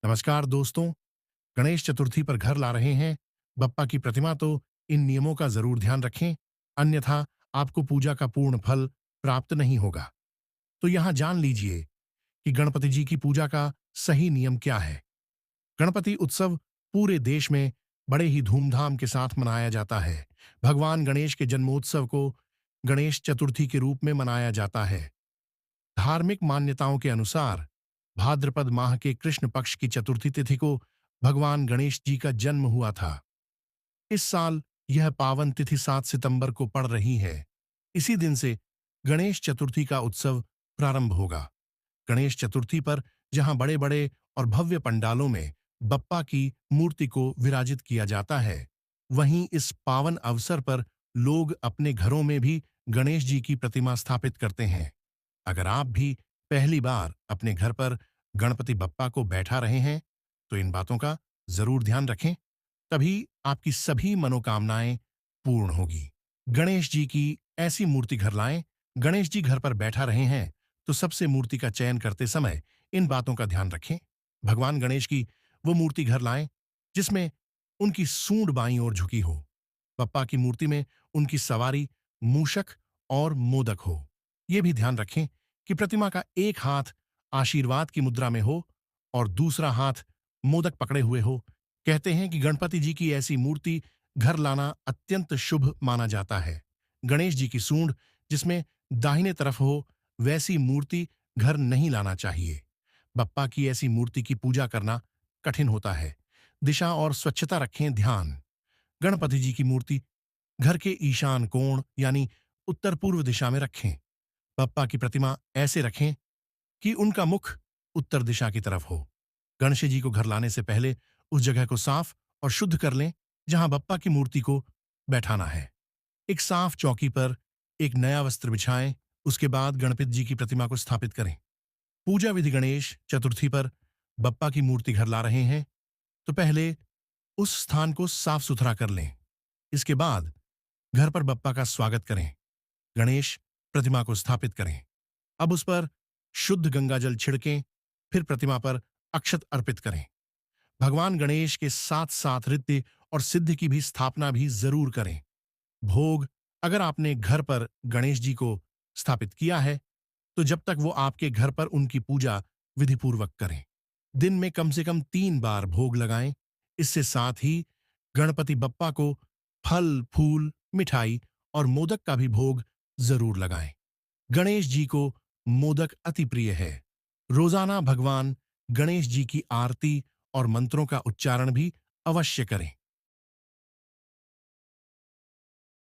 नमस्कार दोस्तों। गणेश चतुर्थी पर घर ला रहे हैं बप्पा की प्रतिमा तो इन नियमों का जरूर ध्यान रखें, अन्यथा आपको पूजा का पूर्ण फल प्राप्त नहीं होगा। तो यहां जान लीजिए कि गणपति जी की पूजा का सही नियम क्या है। गणपति उत्सव पूरे देश में बड़े ही धूमधाम के साथ मनाया जाता है। भगवान गणेश के जन्मोत्सव को गणेश चतुर्थी के रूप में मनाया जाता है। धार्मिक मान्यताओं के अनुसार भाद्रपद माह के कृष्ण पक्ष की चतुर्थी तिथि को भगवान गणेश जी का जन्म हुआ था। इस साल यह पावन तिथि 7 सितंबर को पड़ रही है। इसी दिन से गणेश चतुर्थी का उत्सव प्रारंभ होगा। गणेश चतुर्थी पर जहां बड़े बड़े और भव्य पंडालों में बप्पा की मूर्ति को विराजित किया जाता है, वहीं इस पावन अवसर पर लोग अपने घरों में भी गणेश जी की प्रतिमा स्थापित करते हैं। अगर आप भी पहली बार अपने घर पर गणपति बप्पा को बैठा रहे हैं, तो इन बातों का जरूर ध्यान रखें, तभी आपकी सभी मनोकामनाएं पूर्ण होगी। गणेश जी की ऐसी मूर्ति घर लाएं। गणेश जी घर पर बैठा रहे हैं, तो सबसे मूर्ति का चयन करते समय इन बातों का ध्यान रखें। भगवान गणेश की वो मूर्ति घर लाएं जिसमें उनकी सूंड बाईं ओर झुकी हो। बप्पा की मूर्ति में उनकी सवारी मूषक और मोदक हो। यह भी ध्यान रखें कि प्रतिमा का एक हाथ आशीर्वाद की मुद्रा में हो और दूसरा हाथ मोदक पकड़े हुए हो। कहते हैं कि गणपति जी की ऐसी मूर्ति घर लाना अत्यंत शुभ माना जाता है। गणेश जी की सूंड जिसमें दाहिने तरफ हो, वैसी मूर्ति घर नहीं लाना चाहिए। बप्पा की ऐसी मूर्ति की पूजा करना कठिन होता है। दिशा और स्वच्छता रखें ध्यान। गणपति जी की मूर्ति घर के ईशान कोण यानी उत्तर पूर्व दिशा में रखें। बप्पा की प्रतिमा ऐसे रखें कि उनका मुख उत्तर दिशा की तरफ हो। गणेश जी को घर लाने से पहले उस जगह को साफ और शुद्ध कर लें जहां बप्पा की मूर्ति को बैठाना है। एक साफ चौकी पर एक नया वस्त्र बिछाएं। उसके बाद गणपति जी की प्रतिमा को स्थापित करें। पूजा विधि। गणेश चतुर्थी पर बप्पा की मूर्ति घर ला रहे हैं, तो पहले उस स्थान को साफ सुथरा कर लें। इसके बाद घर पर बप्पा का स्वागत करें। गणेश प्रतिमा को स्थापित करें। अब उस पर शुद्ध गंगा जल छिड़कें, फिर प्रतिमा पर अक्षत अर्पित करें। भगवान गणेश के साथ साथ रिद्धि और सिद्धि की भी स्थापना भी जरूर करें। भोग। अगर आपने घर पर गणेश जी को स्थापित किया है, तो जब तक वो आपके घर पर उनकी पूजा विधिपूर्वक करें। दिन में कम से कम 3 बार भोग लगाएं। इससे साथ ही गणपति बप्पा को फल, फूल, मिठाई और मोदक का भी भोग जरूर लगाएं। गणेश जी को मोदक अति प्रिय है। रोजाना भगवान गणेश जी की आरती और मंत्रों का उच्चारण भी अवश्य करें।